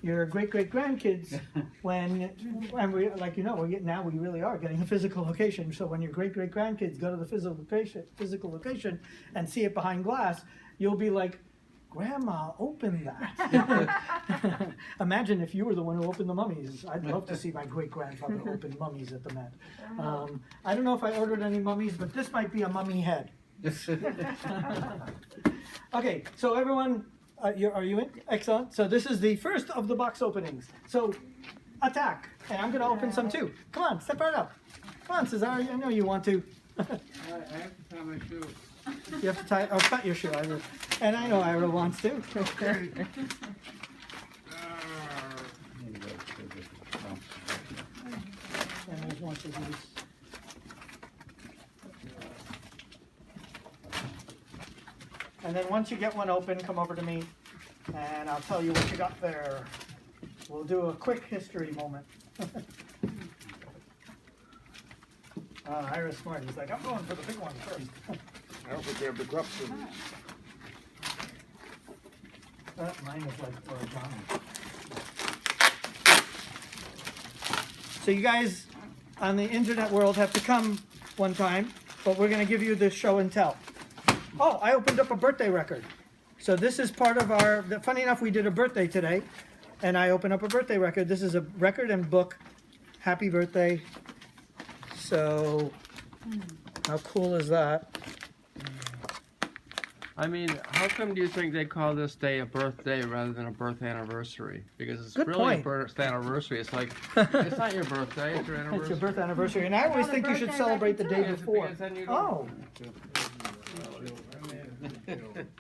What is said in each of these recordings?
your great-great-grandkids when we, like, you know, now we really are getting a physical location. So when your great-great-grandkids go to the physical location and see it behind glass, you'll be like, Grandma, open that. Imagine if you were the one who opened the mummies. I'd love to see my great-grandfather open mummies at the Met. I don't know if I ordered any mummies, but this might be a mummy head. Okay, so everyone, are you in? Excellent. So this is the first of the box openings. So attack, and I'm going to open some too. Come on, step right up. Come on, Cesar, I know you want to. I have to tie my shoe. You have to tie, oh, cut your shoe, Ira. And I know Ira wants to. And there's one of these. And then once you get one open, come over to me, and I'll tell you what you got there. We'll do a quick history moment. Ira's smart. He's like, I'm going for the big one first. I don't think they have the cups in. Mine is like for Johnny. So you guys on the internet world have to come one time, but we're going to give you this show and tell. Oh, I opened up a birthday record. So this is part of our, funny enough, we did a birthday today, and I opened up a birthday record. This is a record and book. Happy birthday. So how cool is that? I mean, how come do you think they call this day a birthday rather than a birth anniversary? Because it's Good really point. a birth anniversary. It's like, it's not your birthday, it's your anniversary. It's your birth anniversary, and I always think you should celebrate the day before. Because then you don't- Oh,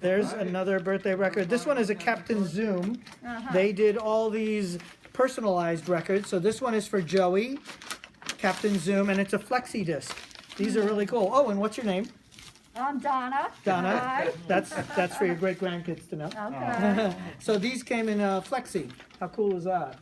there's another birthday record. This one is a Captain Zoom. They did all these personalized records. So this one is for Joey, Captain Zoom, and it's a flexi disc. These are really cool. Oh, and what's your name? I'm Donna. Donna. Hi. That's for your great grandkids to know. Okay. So these came in flexi. How cool is that?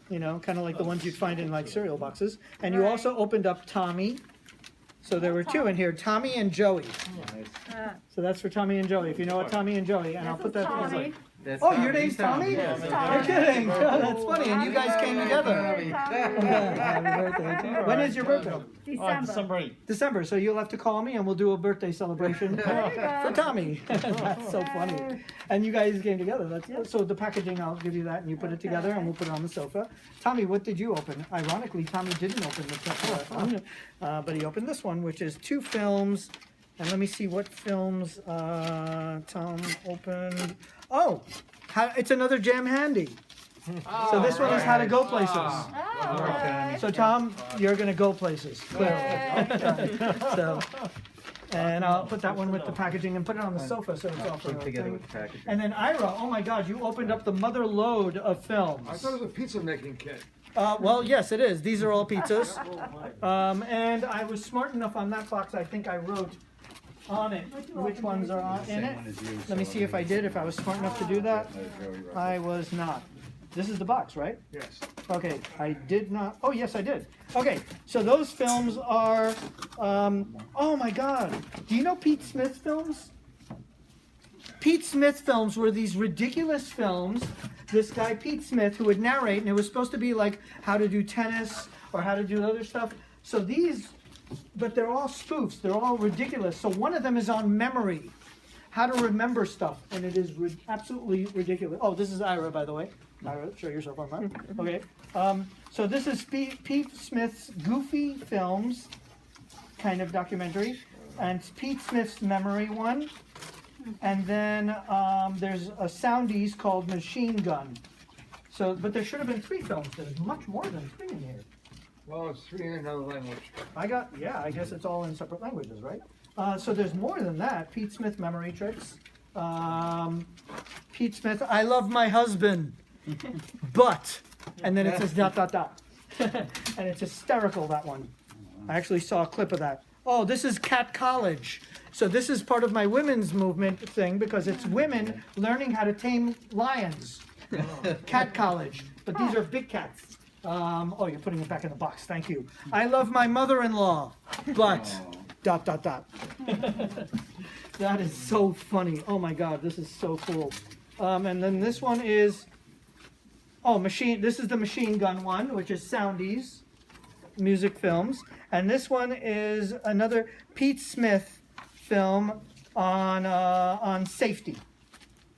You know, kind of like the ones you'd find in like cereal boxes. And you Right. also opened up Tommy. So there were two in here, Tommy and Joey. So that's for Tommy and Joey. If you know what Tommy and Joey, and I'll This put is that. Tommy. That's Oh, not- your name's he's not- Tommy? Yeah, Yes, that's Tommy. You're kidding. That's funny. And you guys came together. Tommy. Happy birthday. When is your birthday? December. December. So you'll have to call me and we'll do a birthday celebration There you go. for Tommy. That's so funny. Yay. And you guys came together. That's Yep. so the packaging. I'll give you that, and you put it together, and we'll put it on the sofa. Tommy, what did you open? Ironically, Tommy didn't open the first one, but he opened this one, which is 2 films. And let me see what films Tom opened. Oh, it's another Jam Handy. So this one is How to Go Places. Oh, okay. So Tom, you're gonna go places. Clearly. Yay. So, and I'll put that one with the packaging and put it on the sofa so it's all for Put together thing. with the package. And then Ira, oh my God, you opened up the mother load of films. I thought it was a pizza making kit. Well, yes, it is. These are all pizzas. And I was smart enough on that box. I think I wrote on it which ones are in it. Let me see if I did. If I was smart enough to do that, I was not. This is the box, right? Yes. Okay, I did not. Oh, yes, I did. Okay, so those films are. Oh my God! Do you know Pete Smith films? Pete Smith films were these ridiculous films. This guy Pete Smith who would narrate, and it was supposed to be like how to do tennis or how to do other stuff. So these, but they're all spoofs. They're all ridiculous. So one of them is on memory, how to remember stuff, and it is absolutely ridiculous. Oh, this is Ira, by the way. Ira, show yourself on that. Okay. So this is Pete Smith's Goofy Films kind of documentary, and Pete Smith's memory one. And then there's a Soundies called Machine Gun. So, but there should have been 3 films. There's much more than 3 in here. Well, it's 3 in another language. I guess it's all in separate languages, right? So there's more than that. Pete Smith Memory Tricks. Pete Smith, I love my husband, but, and then it says ... And it's hysterical, that one. I actually saw a clip of that. Oh, this is Cat College. So this is part of my women's movement thing because it's women learning how to tame lions. Cat College. But these are big cats. Oh, you're putting it back in the box. Thank you. I love my mother-in-law, but ... That is so funny. Oh my God, this is so cool. And then this one is This is the machine gun one, which is Soundies music films, and this one is another Pete Smith film on safety.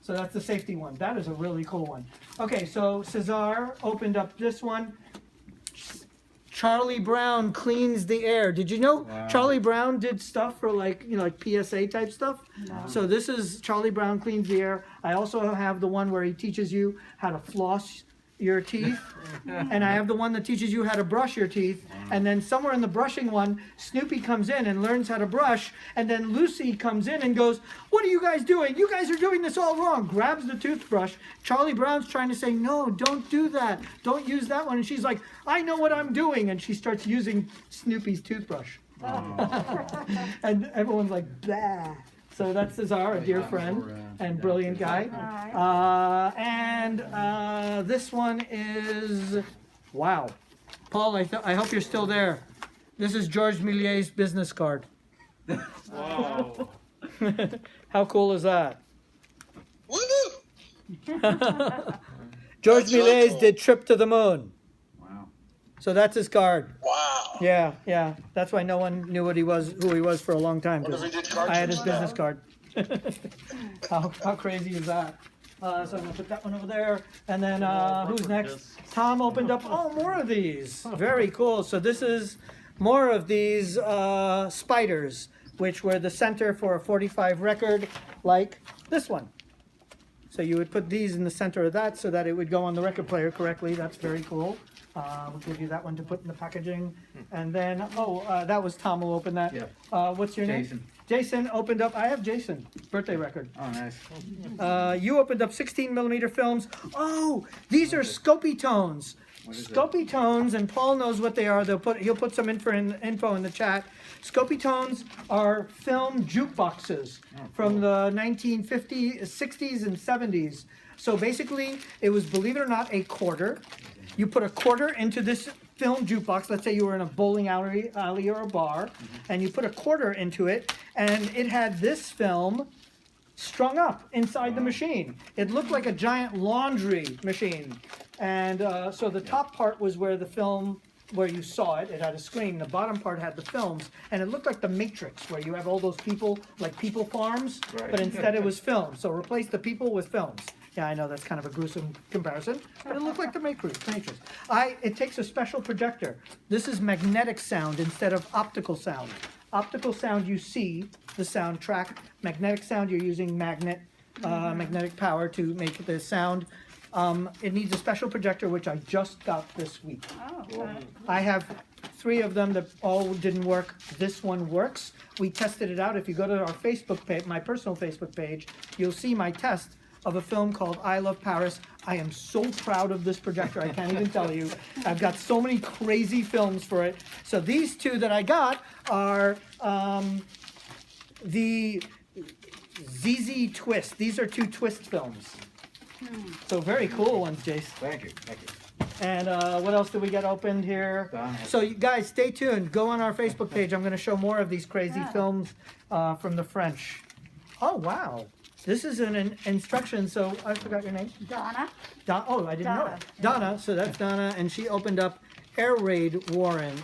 So that's the safety one. That is a really cool one. Okay, so Cesar opened up this one. Charlie Brown cleans the air. Did you know Charlie Brown did stuff for like PSA type stuff? No. So this is Charlie Brown cleans the air. I also have the one where he teaches you how to floss your teeth, and I have the one that teaches you how to brush your teeth, and then somewhere in the brushing one, Snoopy comes in and learns how to brush, and then Lucy comes in and goes, "What are you guys doing? You guys are doing this all wrong." Grabs the toothbrush. Charlie Brown's trying to say, "No, don't do that. Don't use that one." And she's like, "I know what I'm doing," and she starts using Snoopy's toothbrush. And everyone's like, "Bah." So that's Cesar, a dear friend and brilliant guy. This one is, wow. Paul, I hope you're still there. This is George Melies' business card. Wow. How cool is that? George Melies did Trip to the Moon. Wow. So that's his card. Wow. Yeah. That's why no one knew who he was for a long time. What if 'Cause he did cards I had his for business card. How crazy is that? So I'm gonna put that one over there, and then who's next? Tom opened up. Oh, more of these. Very cool. So this is more of these spiders, which were the center for a 45 record, like this one. So you would put these in the center of that so that it would go on the record player correctly. That's very cool. We'll give you that one to put in the packaging. And then, that was Tom who opened that. Yeah. What's your name? Jason. Jason opened up, I have Jason, birthday record. Oh, nice. You opened up 16 millimeter films. Oh, these are Scopitones. What is it? Scopitones, and Paul knows what they are. He'll put some info in the chat. Scopitones are film jukeboxes from the 1950s, 60s, and 70s. So basically, it was, believe it or not, a quarter. You put a quarter into this film jukebox. Let's say you were in a bowling alley or a bar, and you put a quarter into it, and it had this film strung up inside the machine. It looked like a giant laundry machine. And so the top part was where the film, where you saw it, it had a screen. The bottom part had the films, and it looked like the Matrix, where you have all those people, like people farms, but instead it was film. So replace the people with films. Yeah, I know that's kind of a gruesome comparison, but it looked like the Matrix. It takes a special projector. This is magnetic sound instead of optical sound. Optical sound, you see the soundtrack. Magnetic sound, you're using magnetic power to make the sound. It needs a special projector, which I just got this week. Oh, okay. I have 3 of them that all didn't work. This one works. We tested it out. If you go to our Facebook page, my personal Facebook page, you'll see my test of a film called I Love Paris. I am so proud of this projector, I can't even tell you. I've got so many crazy films for it. So these 2 that I got are the ZiZi Twist. These are 2 twist films. So very cool ones, Jace. Thank you. And what else did we get opened here? Done. So you guys, stay tuned. Go on our Facebook page. I'm going to show more of these crazy films from the French. Oh, wow. This is an instruction. So I forgot your name. Donna. I didn't know Donna. it. Donna. So that's Donna. And she opened up air raid wardens.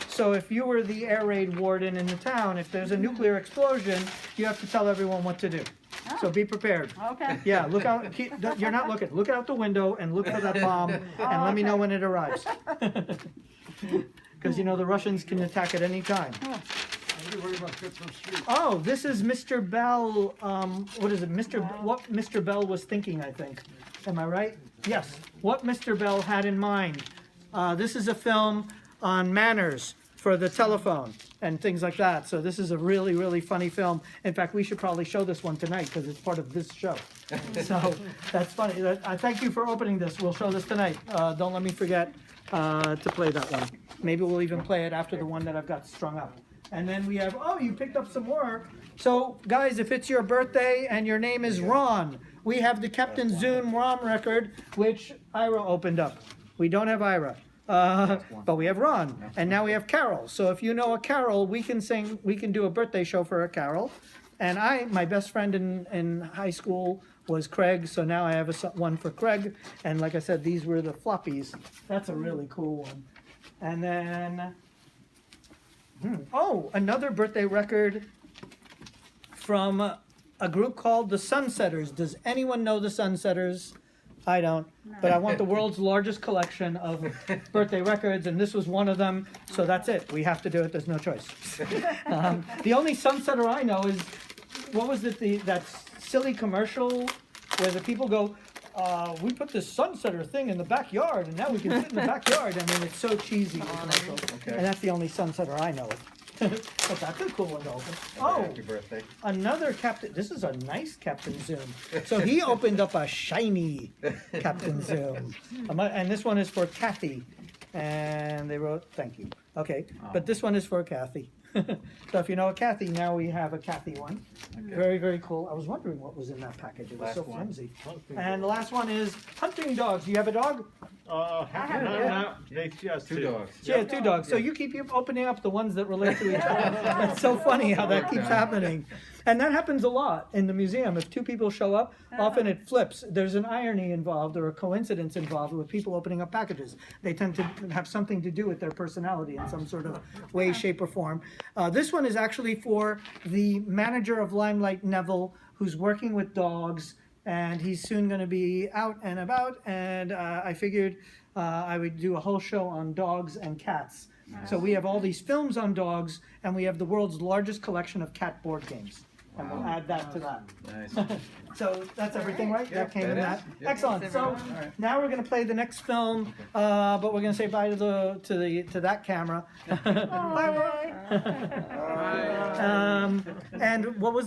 So if you were the air raid warden in the town, if there's a nuclear explosion, you have to tell everyone what to do. So be prepared. Okay. Yeah, look out. You're not looking. Look out the window and look for that bomb, and let me know when it arrives. Because the Russians can attack at any time. Oh, this is Mr. Bell. What is it, what Mr. Bell was thinking? I think. Am I right? Yes. What Mr. Bell had in mind. This is a film on manners for the telephone and things like that. So this is a really, really funny film. In fact, we should probably show this one tonight because it's part of this show. So that's funny. I thank you for opening this. We'll show this tonight. Don't let me forget to play that one. Maybe we'll even play it after the one that I've got strung up. And then we have, you picked up some more. So guys, if it's your birthday and your name is Ron, we have the Captain Zoom ROM record, which Ira opened up. We don't have Ira. But we have Ron, and now we have Carol. So if you know a Carol, we can do a birthday show for a Carol. And my best friend in high school was Craig, so now I have one for Craig. And like I said, these were the floppies. That's a really cool one. And then, oh, another birthday record from a group called the Sunsetters. Does anyone know the Sunsetters? I don't, but I want the world's largest collection of birthday records, and this was one of them, so that's it. We have to do it, there's no choice. The only Sunsetter I know is, what was it, that silly commercial where the people go, we put this Sunsetter thing in the backyard, and now we can sit in the backyard. I mean, it's so cheesy, the commercial. And that's the only Sunsetter I know of. But that's a cool one to open. Oh, Happy birthday. another Captain. This is a nice Captain Zoom. So he opened up a shiny Captain Zoom. And this one is for Cathy. And they wrote, thank you. Okay, but this one is for Cathy. So if you know a Cathy, now we have a Cathy one. Very, very cool. I was wondering what was in that package. It was so flimsy. And the last one is hunting dogs. Do you have a dog? No, they just Two dogs. She has two dogs. So you keep opening up the ones that relate to each other. That's so funny how that keeps happening. And that happens a lot in the museum. If two people show up, often it flips. There's an irony involved or a coincidence involved with people opening up packages. They tend to have something to do with their personality in some sort of way, shape, or form. This one is actually for the manager of Limelight, Neville, who's working with dogs. And he's soon going to be out and about, and I figured I would do a whole show on dogs and cats. So we have all these films on dogs, and we have the world's largest collection of cat board games. And we'll add that to that. Nice. So that's everything, right? That came in that that. is. Yep. Excellent. So now we're going to play the next film, but we're going to say bye to that camera. Bye. And what was the